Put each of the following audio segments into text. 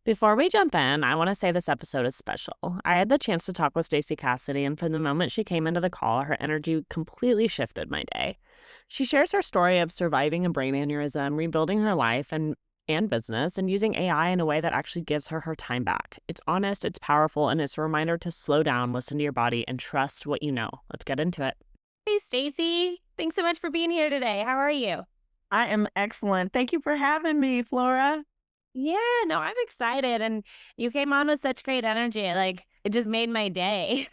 Before we jump in, I want to say this episode is special. I had the chance to talk with Stacee Cassidy, and from the moment she came into the call, her energy completely shifted my day. She shares her story of surviving a brain aneurysm, rebuilding her life and business, and using AI in a way that actually gives her time back. It's honest, it's powerful, and it's a reminder to slow down, listen to your body, and trust what you know. Let's get into it. Hey, Stacee. Thanks so much for being here today. How are you? I am excellent. Thank you for having me, Flora. Yeah, no, I'm excited. And you came on with such great energy. Like, it just made my day.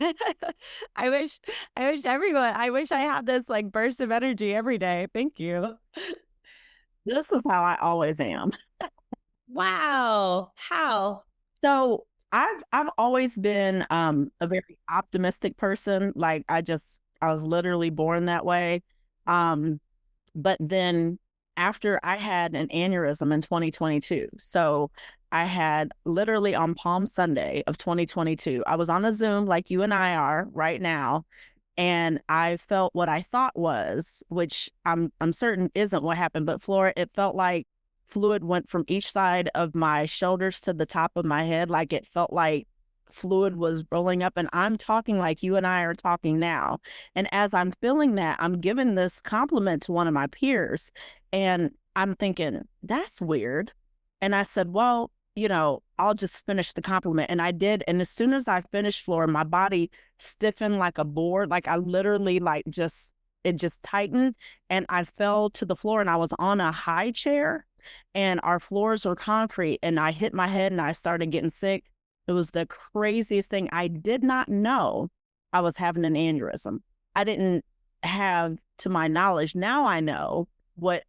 I wish I wish I had this like burst of energy every day. Thank you. This is how I always am. Wow. How? So I've always been a very optimistic person. Like I was literally born that way. But then after I had an aneurysm in 2022, so I had literally on Palm Sunday of 2022, I was on a Zoom like you and I are right now, and I felt what I thought was, which I'm certain isn't what happened, but Flora, it felt like fluid went from each side of my shoulders to the top of my head. Like it felt like fluid was rolling up, and I'm talking like you and I are talking now. And as I'm feeling that, I'm giving this compliment to one of my peers, and I'm thinking, that's weird. And I said, well, I'll just finish the compliment. And I did. And as soon as I finished, Flora, my body stiffened like a board. Like I literally it just tightened, and I fell to the floor, and I was on a high chair, and our floors were concrete, and I hit my head and I started getting sick. It was the craziest thing. I did not know I was having an aneurysm. I didn't have, to my knowledge, now I know what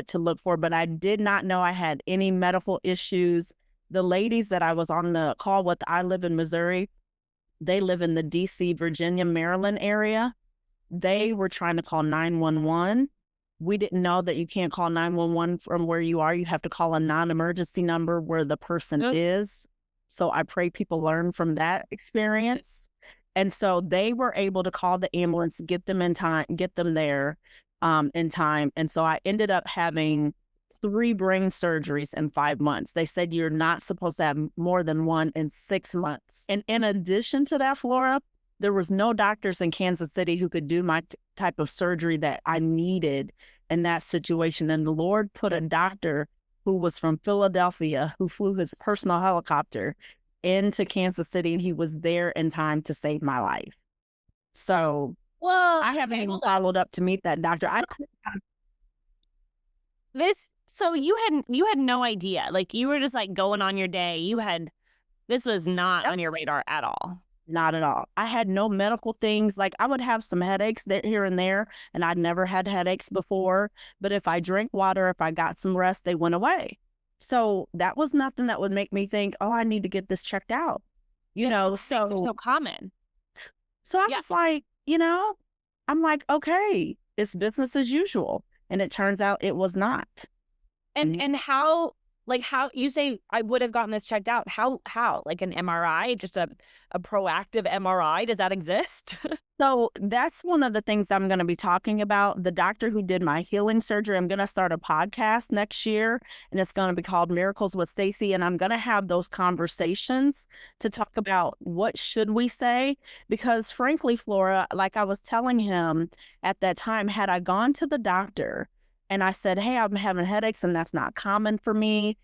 to look for, but I did not know I had any medical issues. The ladies that I was on the call with, I live in Missouri. They live in the DC, Virginia, Maryland area. They were trying to call 911. We didn't know that you can't call 911 from where you are. You have to call a non-emergency number where the person is. So I pray people learn from that experience. And so they were able to call the ambulance, get them in time, get them there in time. And so I ended up having 3 brain surgeries in 5 months. They said you're not supposed to have more than one in 6 months. And in addition to that, Flora, there was no doctors in Kansas City who could do my type of surgery that I needed in that situation. And the Lord put a doctor who was from Philadelphia, who flew his personal helicopter into Kansas City, and he was there in time to save my life. So I haven't even followed up to meet that doctor. So you had no idea. Like you were just like going on your day. This was not on your radar at all. Not at all. I had no medical things. Like I would have some headaches here and there, and I'd never had headaches before. But if I drank water, if I got some rest, they went away. So that was nothing that would make me think, oh, I need to get this checked out. So common. So I was like, I'm like, okay, it's business as usual. And it turns out it was not. And how you say I would have gotten this checked out. How? Like an MRI, just a proactive MRI? Does that exist? So that's one of the things I'm going to be talking about. The doctor who did my healing surgery, I'm going to start a podcast next year, and it's going to be called Miracles with Stacee. And I'm going to have those conversations to talk about what should we say? Because frankly, Flora, like I was telling him at that time, had I gone to the doctor and I said, hey, I'm having headaches and that's not common for me,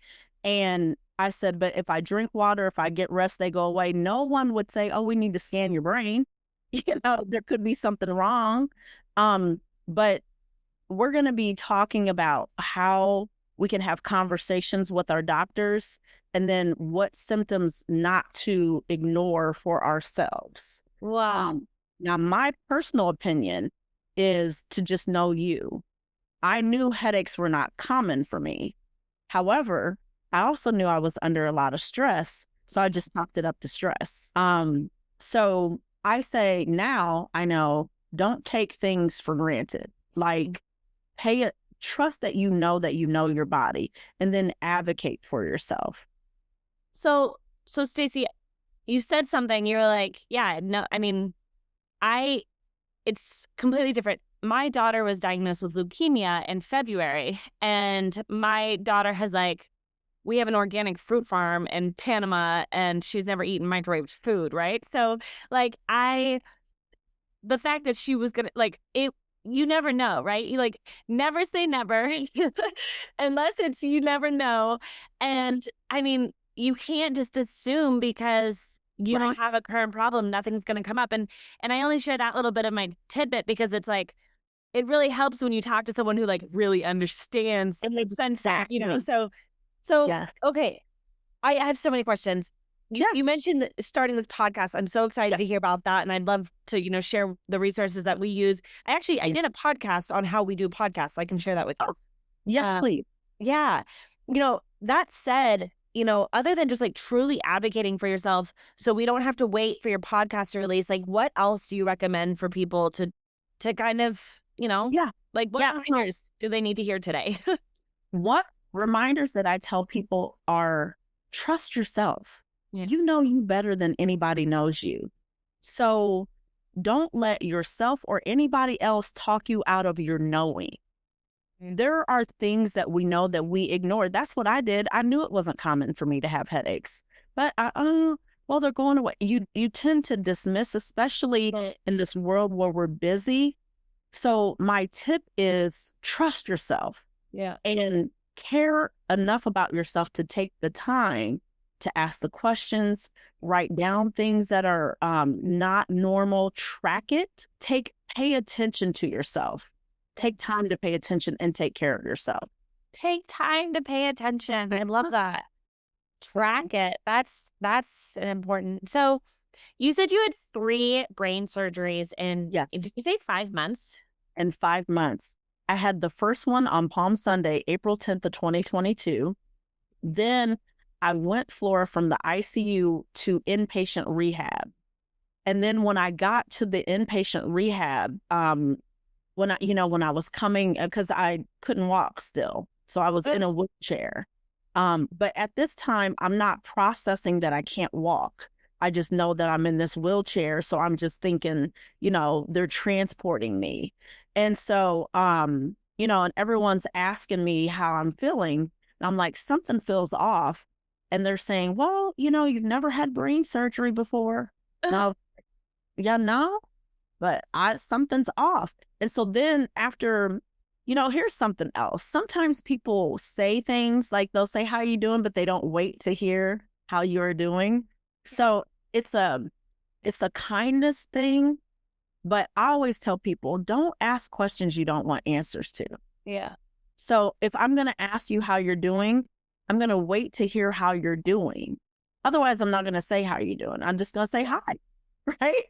and I said, but if I drink water, if I get rest, they go away, no one would say, oh, we need to scan your brain. There could be something wrong. But we're going to be talking about how we can have conversations with our doctors, and then what symptoms not to ignore for ourselves. Wow. Now, my personal opinion is to just know you. I knew headaches were not common for me. However, I also knew I was under a lot of stress, so I just talked it up to stress. So I say now, I know, don't take things for granted. Like, trust that you know your body, and then advocate for yourself. So Stacee, you said something, you were like, yeah, no, I mean, it's completely different. My daughter was diagnosed with leukemia in February, and my daughter has like we have an organic fruit farm in Panama and she's never eaten microwaved food, right? So like the fact that she was gonna like it, you never know, right? You like never say never unless it's you never know. And I mean, you can't just assume because you don't have a current problem, nothing's gonna come up. And I only share that little bit of my tidbit because it's like it really helps when you talk to someone who like really understands and makes sense, you know. So Yeah. okay. I have so many questions. You mentioned that starting this podcast. I'm so excited to hear about that. And I'd love to, you know, share the resources that we use. I did a podcast on how we do podcasts. I can share that with you. Yes, please. Yeah. You know, that said, you know, other than just like truly advocating for yourself so we don't have to wait for your podcast to release, like what else do you recommend for people to kind of, you know, like what reminders do they need to hear today? What reminders that I tell people are trust yourself. You know you better than anybody knows you. So don't let yourself or anybody else talk you out of your knowing. There are things that we know that we ignore. That's what I did. I knew it wasn't common for me to have headaches, but well, they're going away. You tend to dismiss, especially in this world where we're busy. So my tip is trust yourself. And care enough about yourself to take the time to ask the questions, write down things that are not normal, track it, pay attention to yourself. Take time to pay attention and take care of yourself. Take time to pay attention. I love that. Track it. That's an important. So you said you had 3 brain surgeries in, did you say 5 months? In 5 months. I had the first one on Palm Sunday, April 10th of 2022. Then I went, Flora, from the ICU to inpatient rehab. And then when I got to the inpatient rehab, when I was coming, because I couldn't walk still. So I was in a wheelchair. But at this time, I'm not processing that I can't walk. I just know that I'm in this wheelchair. So I'm just thinking, you know, they're transporting me. And so, you know, and everyone's asking me how I'm feeling. And I'm like, something feels off. And they're saying, well, you know, you've never had brain surgery before. And I was like, yeah, no, but something's off. And so then after, you know, here's something else. Sometimes people say things like they'll say, how are you doing? But they don't wait to hear how you're doing. So it's a kindness thing. But I always tell people, don't ask questions you don't want answers to. Yeah. So if I'm going to ask you how you're doing, I'm going to wait to hear how you're doing. Otherwise, I'm not going to say how you're doing. I'm just going to say hi, right?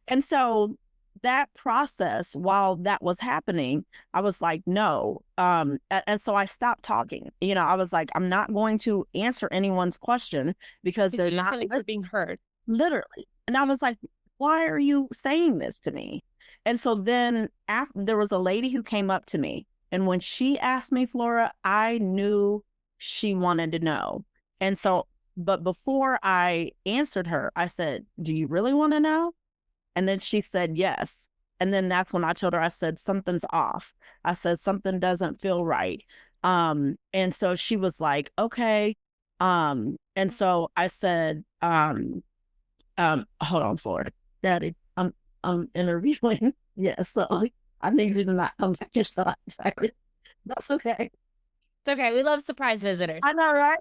And so that process, while that was happening, I was like, no. And so I stopped talking. You know, I was like, I'm not going to answer anyone's question because they're not being heard. Literally. And I was like, why are you saying this to me? And so then there was a lady who came up to me. And when she asked me, Flora, I knew she wanted to know. And so, but before I answered her, I said, do you really want to know? And then she said, yes. And then that's when I told her, I said, something's off. I said, something doesn't feel right. And so she was like, okay. And so I said, hold on, Flora. Daddy, I'm interviewing. Yeah, so I need you to not come back inside. That's okay. It's okay. We love surprise visitors. I know, right?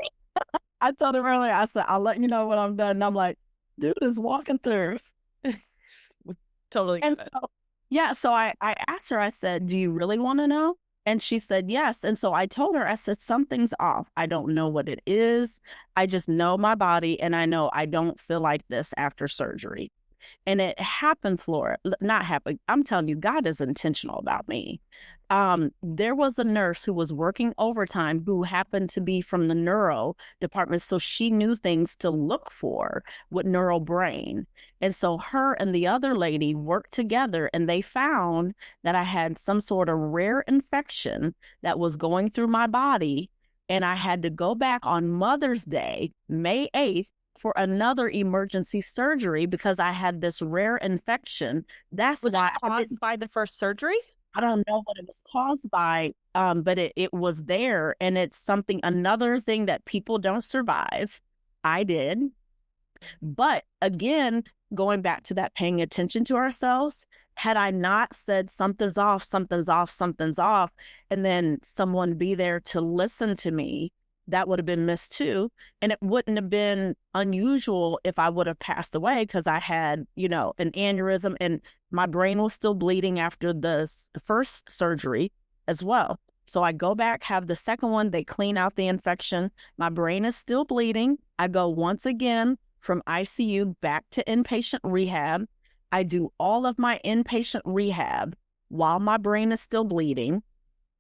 I told him earlier, I said, I'll let you know when I'm done. And I'm like, dude is walking through. Totally. And so I asked her, I said, do you really want to know? And she said, yes. And so I told her, I said, something's off. I don't know what it is. I just know my body. And I know I don't feel like this after surgery. And it happened, Flora, not happened. I'm telling you, God is intentional about me. There was a nurse who was working overtime who happened to be from the neuro department. So she knew things to look for with neural brain. And so her and the other lady worked together and they found that I had some sort of rare infection that was going through my body. And I had to go back on Mother's Day, May 8th, for another emergency surgery because I had this rare infection. Was that caused by the first surgery? I don't know what it was caused by, but it was there. And it's another thing that people don't survive. I did. But again, going back to that paying attention to ourselves, had I not said something's off, something's off, something's off, and then someone be there to listen to me, that would have been missed too. And it wouldn't have been unusual if I would have passed away because I had, an aneurysm and my brain was still bleeding after the first surgery as well. So I go back, have the second one, they clean out the infection. My brain is still bleeding. I go once again from ICU back to inpatient rehab. I do all of my inpatient rehab while my brain is still bleeding.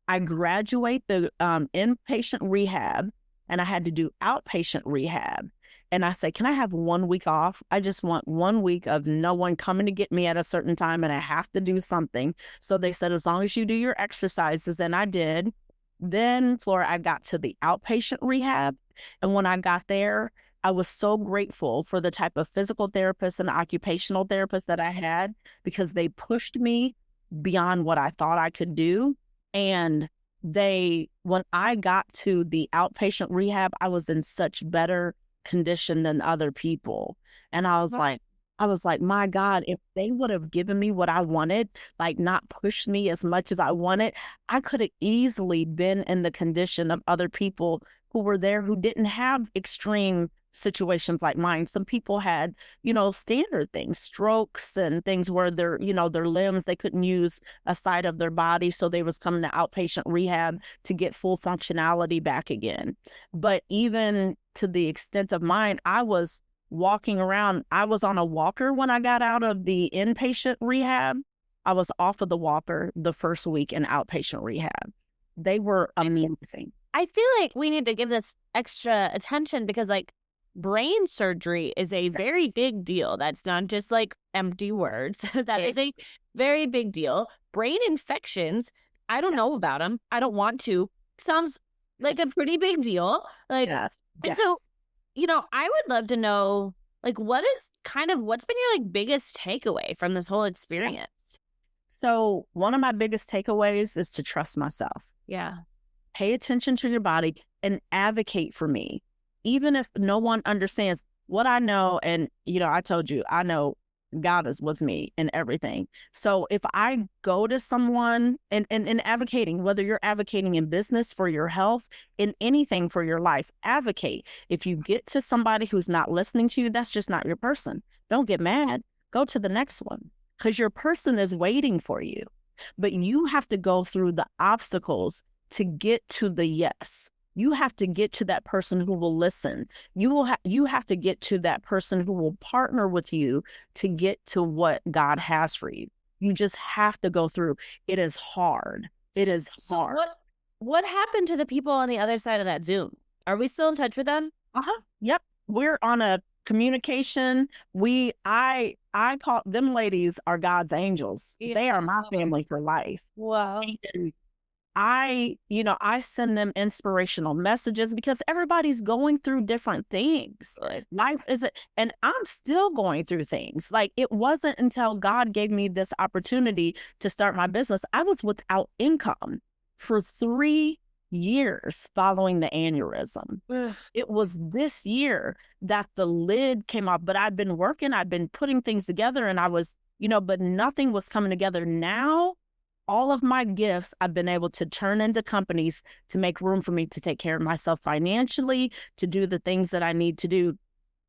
I graduate the inpatient rehab and I had to do outpatient rehab. And I say, can I have 1 week off? I just want 1 week of no one coming to get me at a certain time and I have to do something. So they said, as long as you do your exercises, and I did. Then, Flora, I got to the outpatient rehab. And when I got there, I was so grateful for the type of physical therapist and occupational therapist that I had because they pushed me beyond what I thought I could do. And when I got to the outpatient rehab, I was in such better condition than other people. And I was like, my God, if they would have given me what I wanted, like not pushed me as much as I wanted, I could have easily been in the condition of other people who were there who didn't have extreme situations like mine. Some people had, standard things, strokes and things where their limbs, they couldn't use a side of their body. So they was coming to outpatient rehab to get full functionality back again. But even to the extent of mine, I was walking around. I was on a walker when I got out of the inpatient rehab. I was off of the walker the first week in outpatient rehab. They were amazing. I feel like we need to give this extra attention because brain surgery is a very big deal. That's not just empty words. That is a very big deal. Brain infections, I don't know about them. I don't want to. Sounds like a pretty big deal. Yes. And so, I would love to know, what's been your biggest takeaway from this whole experience? So one of my biggest takeaways is to trust myself. Yeah. Pay attention to your body and advocate for me. Even if no one understands what I know, and, I told you, I know God is with me in everything. So if I go to someone and advocating, whether you're advocating in business for your health, in anything for your life, advocate. If you get to somebody who's not listening to you, that's just not your person. Don't get mad. Go to the next one because your person is waiting for you. But you have to go through the obstacles to get to the yes. You have to get to that person who will listen. You have to get to that person who will partner with you to get to what God has for you. You just have to go through. It is hard. It is hard. What happened to the people on the other side of that Zoom? Are we still in touch with them? Yep. We're on a communication. I call them ladies are God's angels. Yeah. They are my family for life. Wow. And I send them inspirational messages because everybody's going through different things. Right. Life isn't, and I'm still going through things. It wasn't until God gave me this opportunity to start my business. I was without income for 3 years following the aneurysm. It was this year that the lid came off, but I'd been working, I'd been putting things together and I was, but nothing was coming together. Now, all of my gifts I've been able to turn into companies to make room for me to take care of myself financially, to do the things that I need to do.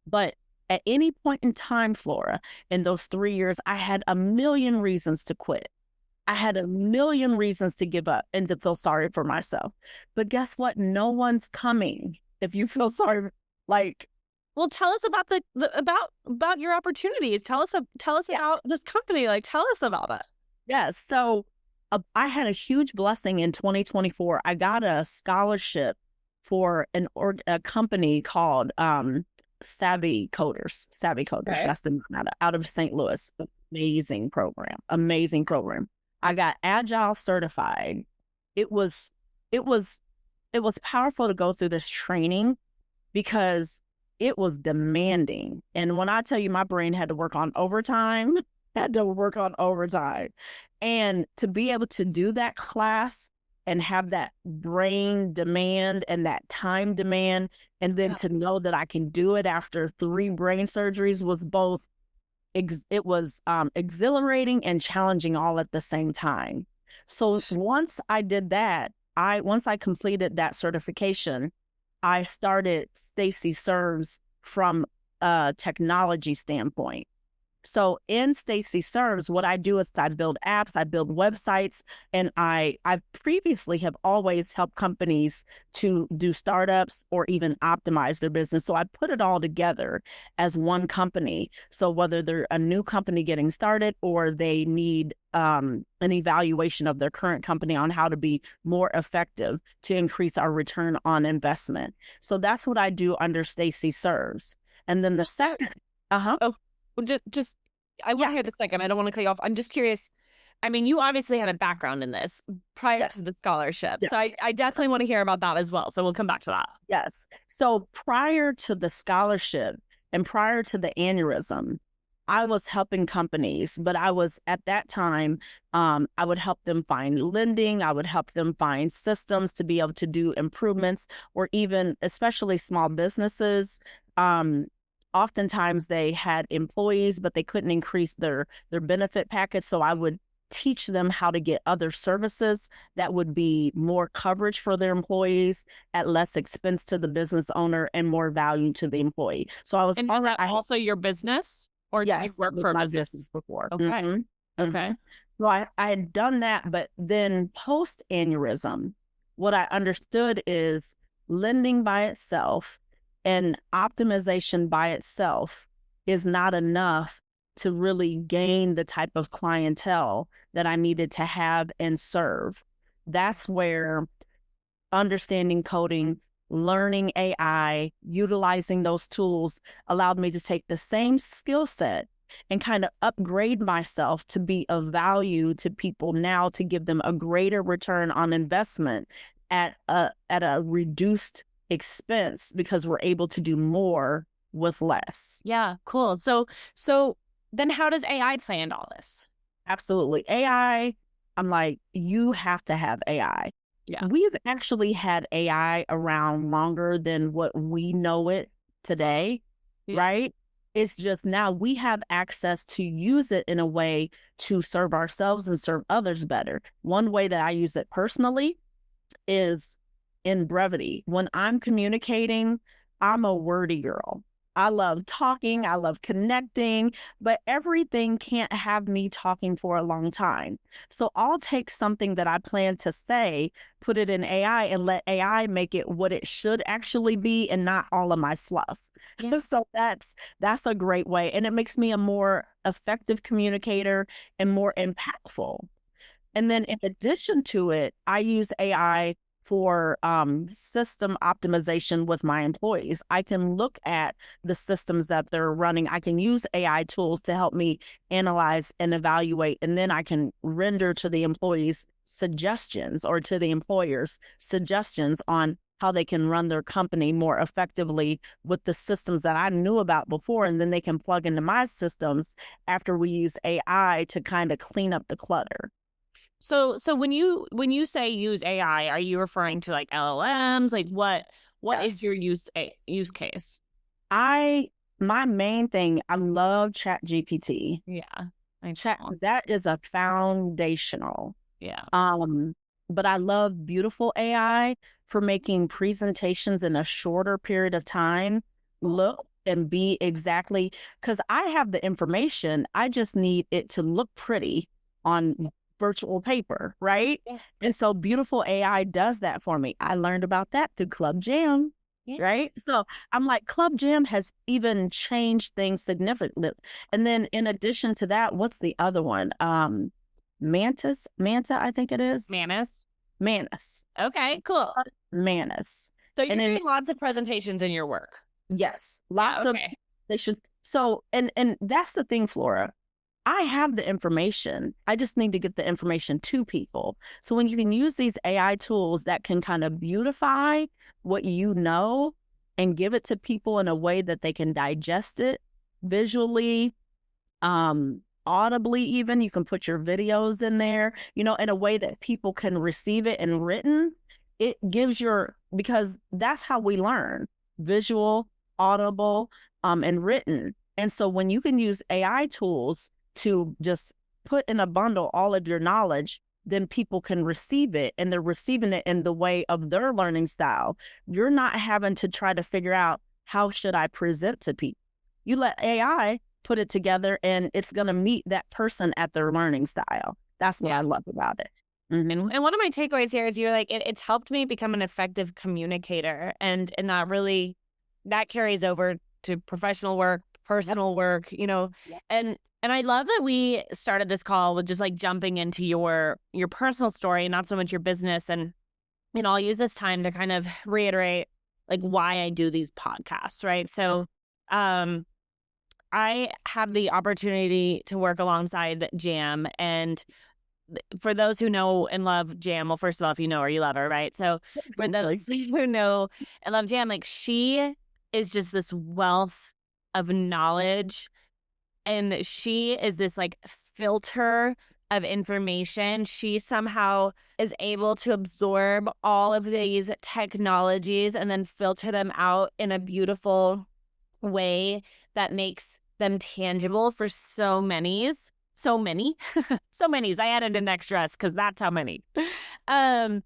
But at any point in time, Flora, in those 3 years, I had a million reasons to quit. I had a million reasons to give up and to feel sorry for myself. But guess what? No one's coming if you feel sorry. Well, tell us about about your opportunities. Tell us about this company. Tell us about it. Yes. So I had a huge blessing in 2024. I got a scholarship for a company called Savvy Coders. Okay. That's the out of St. Louis. Amazing program. I got Agile certified. It was powerful to go through this training because it was demanding. And when I tell you my brain had to work on overtime had to work on overtime. And to be able to do that class and have that brain demand and that time demand, and then to know that I can do it after 3 brain surgeries was both, it was exhilarating and challenging all at the same time. So once I did that, once I completed that certification, I started Stacee Serves from a technology standpoint. So in Stacee Serves, what I do is I build apps, I build websites, and I previously have always helped companies to do startups or even optimize their business. So I put it all together as one company. So whether they're a new company getting started or they need an evaluation of their current company on how to be more effective to increase our return on investment. So that's what I do under Stacee Serves. And then the second, Oh, just I want to hear the second. I don't want to cut you off. I'm just curious. I mean, you obviously had a background in this prior to the scholarship. Yes. So I definitely want to hear about that as well. So we'll come back to that. Yes. So prior to the scholarship and prior to the aneurysm, I was helping companies, but I was at that time, I would help them find lending. I would help them find systems to be able to do improvements, or even especially small businesses. Oftentimes they had employees, but they couldn't increase their benefit package. So I would teach them how to get other services that would be more coverage for their employees at less expense to the business owner and more value to the employee. So I was. And is that also your business, or did you work for my business? business before? Okay. Mm-hmm. Okay. So I had done that, but then post aneurysm, what I understood is lending by itself and optimization by itself is not enough to really gain the type of clientele that I needed to have and serve. That's where understanding coding, learning AI, utilizing those tools allowed me to take the same skill set and kind of upgrade myself to be of value to people now, to give them a greater return on investment at a reduced expense, because we're able to do more with less. Yeah, cool. So then how does AI play into all this? Absolutely. AI, I'm like, you have to have AI. Yeah. We've actually had AI around longer than what we know it today, right? It's just now we have access to use it in a way to serve ourselves and serve others better. One way that I use it personally is in brevity. When I'm communicating, I'm a wordy girl. I love talking, I love connecting, but everything can't have me talking for a long time. So I'll take something that I plan to say, put it in AI, and let AI make it what it should actually be and not all of my fluff. Yeah. So that's a great way. And it makes me a more effective communicator and more impactful. And then in addition to it, I use AI for system optimization with my employees. I can look at the systems that they're running. I can use AI tools to help me analyze and evaluate, and then I can render to the employees suggestions, or to the employers suggestions on how they can run their company more effectively with the systems that I knew about before, and then they can plug into my systems after we use AI to kind of clean up the clutter. So when you say use AI, are you referring to like LLMs? Like what is your use case? My main thing, I love ChatGPT. Yeah. That is a foundational. Yeah. But I love Beautiful.ai for making presentations in a shorter period of time look and be exactly, because I have the information. I just need it to look pretty on virtual paper, right? Yeah. And so Beautiful.ai does that for me. I learned about that through Club Jam, right? So I'm like, Club Jam has even changed things significantly. And then in addition to that, what's the other one? Manta, I think it is. Manus. Okay, cool. Manus. So you're doing lots of presentations in your work. Yes, lots of presentations. So, and that's the thing, Flora. I have the information. I just need to get the information to people. So when you can use these AI tools that can kind of beautify what you know and give it to people in a way that they can digest it visually, audibly, even you can put your videos in there, you know, in a way that people can receive it in written. It gives because that's how we learn: visual, audible, and written. And so when you can use AI tools to just put in a bundle all of your knowledge, then people can receive it, and they're receiving it in the way of their learning style. You're not having to try to figure out, how should I present to people? You let AI put it together, and it's going to meet that person at their learning style. That's what I love about it. Mm-hmm. And one of my takeaways here is you're like, it's helped me become an effective communicator, and that carries over to professional work, personal work, you know. And I love that we started this call with just like jumping into your personal story, not so much your business. And I'll use this time to kind of reiterate like why I do these podcasts, right? So I have the opportunity to work alongside Jam. And for those who know and love Jam, well, first of all, if you know her, you love her, right? So for those who know and love Jam, like she is just this wealth of knowledge. And she is this like filter of information. She somehow is able to absorb all of these technologies and then filter them out in a beautiful way that makes them tangible for so many. I added an extra S because that's how many. And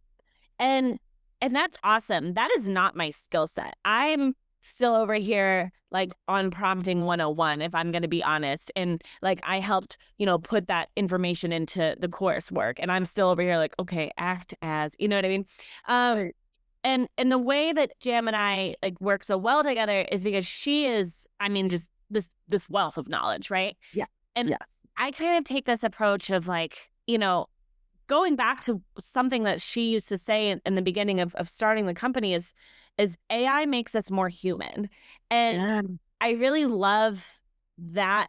that's awesome. That is not my skill set. I'm still over here like on prompting 101, if I'm going to be honest. And like I helped, you know, put that information into the coursework, and I'm still over here like, okay, act as, you know what I mean? And the way that Jam and I like work so well together is because she is, I mean, just this wealth of knowledge, right? Yeah. And yes. I kind of take this approach of like, you know, going back to something that she used to say in the beginning of starting the company is AI makes us more human. And I really love that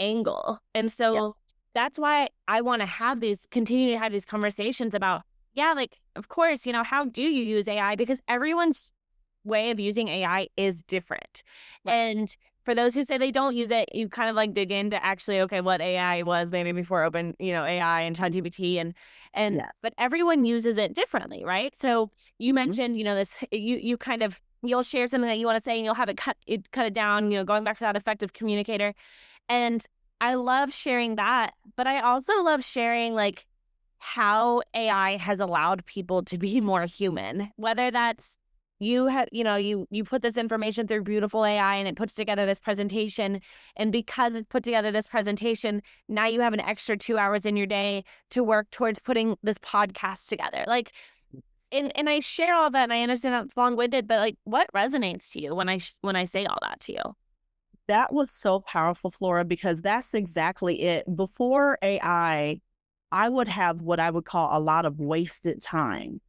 angle. And so that's why I want to continue to have these conversations about, like, of course, you know, how do you use AI? Because everyone's way of using AI is different. Right. And for those who say they don't use it, you kind of like dig into actually, okay, what AI was maybe before open, you know, AI and ChatGPT and but everyone uses it differently, right? So you mentioned, you know, this, you kind of, you'll share something that you want to say and you'll have it cut it down, you know, going back to that effective communicator. And I love sharing that, but I also love sharing like how AI has allowed people to be more human, whether that's you put this information through Beautiful.ai and it puts together this presentation. And because it put together this presentation, now you have an extra 2 hours in your day to work towards putting this podcast together. Like, and I share all that, and I understand that's long-winded, but like, what resonates to you when I say all that to you? That was so powerful, Flora, because that's exactly it. Before AI, I would have what I would call a lot of wasted time.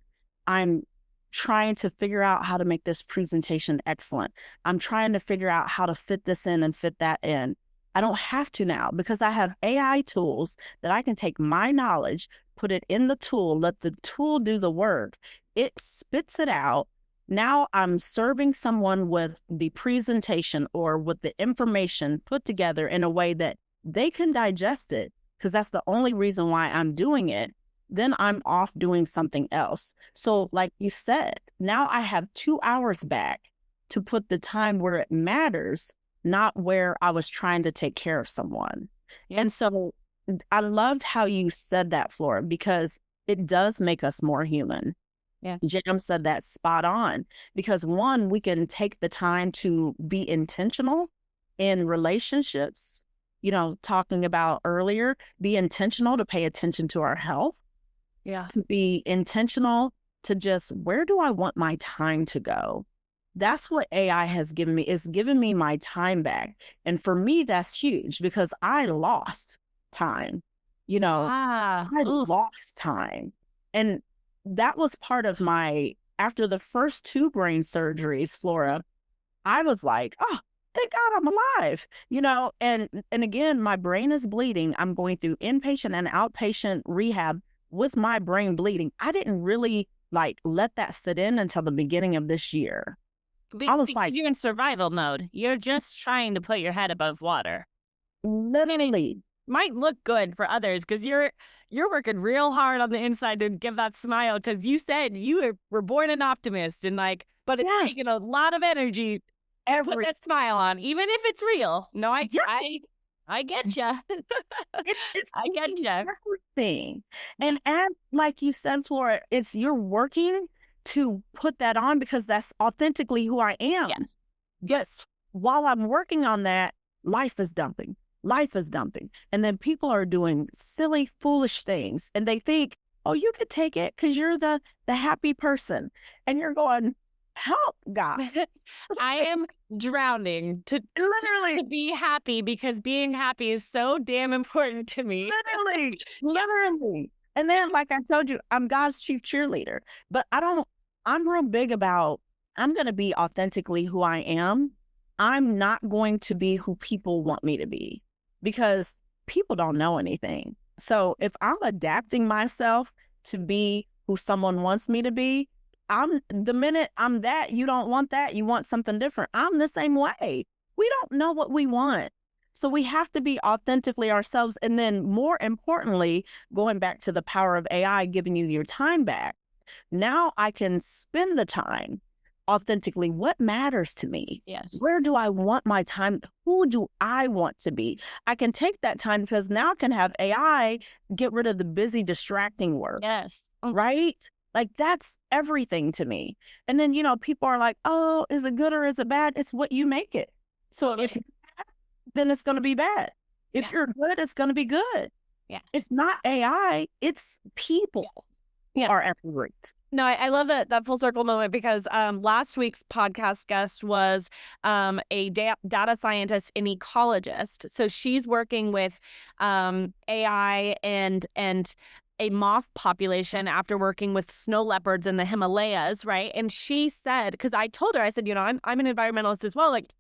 I'm trying to figure out how to make this presentation excellent. I'm trying to figure out how to fit this in and fit that in. I don't have to now because I have AI tools that I can take my knowledge, put it in the tool, let the tool do the work. It spits it out. Now I'm serving someone with the presentation or with the information put together in a way that they can digest it, because that's the only reason why I'm doing it. Then I'm off doing something else. So like you said, now I have 2 hours back to put the time where it matters, not where I was trying to take care of someone. And so I loved how you said that, Flora, because it does make us more human. Yeah. Jam said that spot on, because one, we can take the time to be intentional in relationships, you know, talking about earlier, be intentional to pay attention to our health. Yeah. To be intentional to just, where do I want my time to go? That's what AI has given me. It's given me my time back. And for me, that's huge because I lost time. You know, I lost time. And that was part of after the first 2 brain surgeries, Flora, I was like, oh, thank God I'm alive, you know, and again, my brain is bleeding. I'm going through inpatient and outpatient rehab with my brain bleeding. I didn't really like let that sit in until the beginning of this year. I was like, you're in survival mode. You're just trying to put your head above water. Literally. might look good for others because you're working real hard on the inside to give that smile because you said you were born an optimist and like, but it's taking a lot of energy to put that smile on, even if it's real. No, I get you. I get you. Everything. And as like you said, Flora, you're working to put that on because that's authentically who I am. Yes. Yes. While I'm working on that, life is dumping. And then people are doing silly, foolish things. And they think, oh, you could take it because you're the happy person. And you're going, help, God. I am drowning to be happy because being happy is so damn important to me. Literally. And then, like I told you, I'm God's chief cheerleader. But I'm real big about, I'm going to be authentically who I am. I'm not going to be who people want me to be because people don't know anything. So if I'm adapting myself to be who someone wants me to be, the minute I'm that, you don't want that, you want something different. I'm the same way. We don't know what we want. So we have to be authentically ourselves. And then more importantly, going back to the power of AI, giving you your time back. Now I can spend the time authentically. What matters to me? Yes. Where do I want my time? Who do I want to be? I can take that time because now I can have AI get rid of the busy, distracting work. Yes. Right? Like that's everything to me. And then, people are like, oh, is it good or is it bad? It's what you make it. So if it's bad, then it's going to be bad. If you're good, it's going to be good. Yeah. It's not AI, it's people. Yes. Are every No, I love that full circle moment because last week's podcast guest was a data scientist and ecologist. So she's working with AI and a moth population after working with snow leopards in the Himalayas, right? And she said, because I told her, I said, I'm an environmentalist as well, like,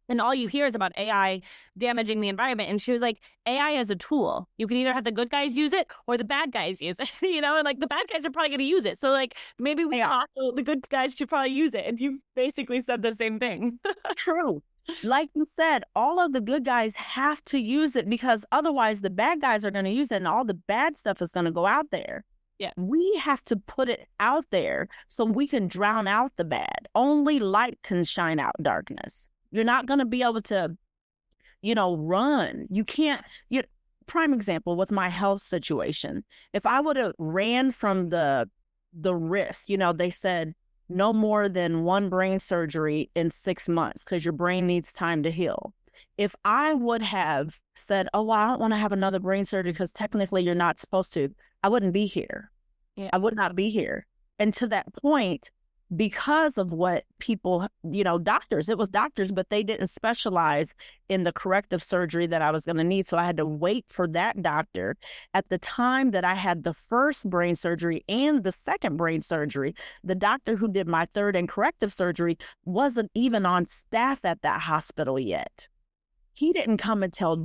and all you hear is about AI damaging the environment. And she was like, AI is a tool. You can either have the good guys use it or the bad guys use it, and like the bad guys are probably going to use it. So like maybe the good guys should probably use it. And you basically said the same thing. True. Like you said, all of the good guys have to use it because otherwise the bad guys are going to use it and all the bad stuff is going to go out there. Yeah. We have to put it out there so we can drown out the bad. Only light can shine out darkness. You're not going to be able to, run. You can't. Prime example with my health situation. If I would have ran from the risk, they said no more than one brain surgery in 6 months because your brain needs time to heal. If I would have said, oh, well, I don't want to have another brain surgery because technically you're not supposed to, I wouldn't be here. Yeah. I would not be here. And to that point, because of what people, doctors, it was doctors, but they didn't specialize in the corrective surgery that I was going to need. So I had to wait for that doctor. At the time that I had the first brain surgery and the second brain surgery, the doctor who did my third and corrective surgery wasn't even on staff at that hospital yet. He didn't come until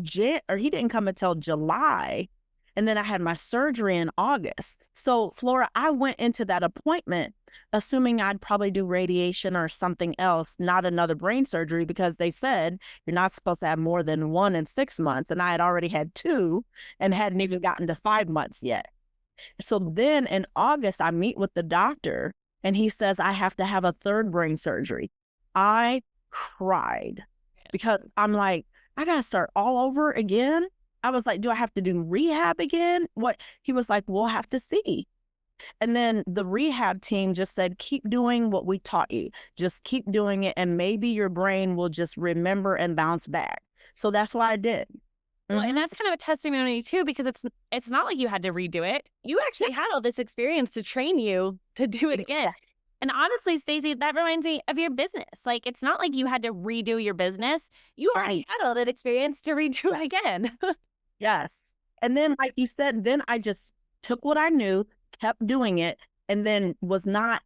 July. And then I had my surgery in August. So, Flora, I went into that appointment assuming I'd probably do radiation or something else, not another brain surgery, because they said you're not supposed to have more than 1 in 6 months. And I had already had 2 and hadn't even gotten to 5 months yet. So then in August, I meet with the doctor and he says I have to have a third brain surgery. I cried because I'm like, I got to start all over again. I was like, do I have to do rehab again? What? He was like, we'll have to see. And then the rehab team just said, keep doing what we taught you. Just keep doing it. And maybe your brain will just remember and bounce back. So that's what I did. Well, and that's kind of a testimony too, because it's not like you had to redo it. You actually had all this experience to train you to do it again. And honestly, Stacee, that reminds me of your business. Like, it's not like you had to redo your business. You already had all that experience to redo it again. Yes. And then, like you said, then I just took what I knew, kept doing it, and then was not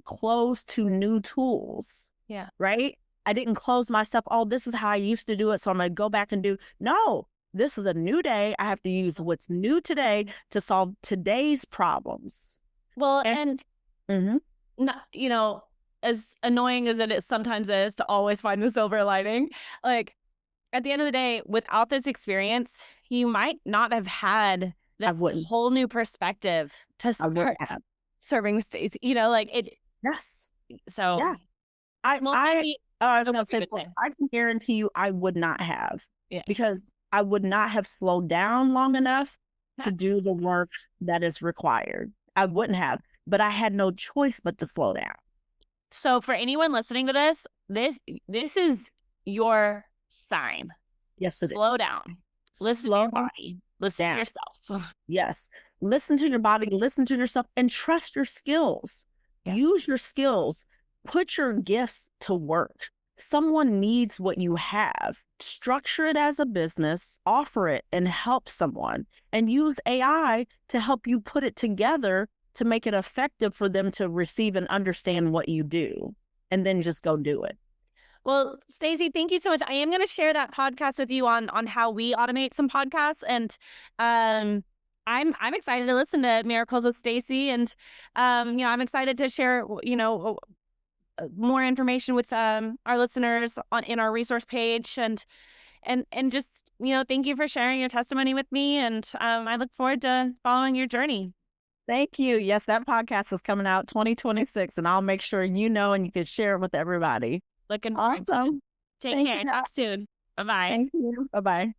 closed to new tools. Yeah. Right? I didn't close myself. Oh, this is how I used to do it, so I'm going to go back and do. No, this is a new day. I have to use what's new today to solve today's problems. Well, and as annoying as it sometimes is to always find the silver lining, like, at the end of the day, without this experience, you might not have had this whole new perspective to start serving with Stacee. You know, like it. Yes. So yeah, I was gonna say, I can guarantee you, I would not have, because I would not have slowed down long enough to do the work that is required. I wouldn't have, but I had no choice but to slow down. So for anyone listening to this, this is your sign. Yes, it slow down. Listen to your body. Listen to yourself. Yes. Listen to your body, listen to yourself, and trust your skills. Use your skills. Put your gifts to work. Someone needs what you have. Structure it as a business, offer it, and help someone. And use AI to help you put it together to make it effective for them to receive and understand what you do. And then just go do it. Well, Stacee, thank you so much. I am going to share that podcast with you on how we automate some podcasts, and I'm excited to listen to Miracles with Stacee, and I'm excited to share more information with our listeners in our resource page, and just thank you for sharing your testimony with me, and I look forward to following your journey. Thank you. Yes, that podcast is coming out 2026, and I'll make sure and you can share it with everybody. Looking forward to it. Take care. Talk soon. Bye-bye. Thank you. Bye-bye.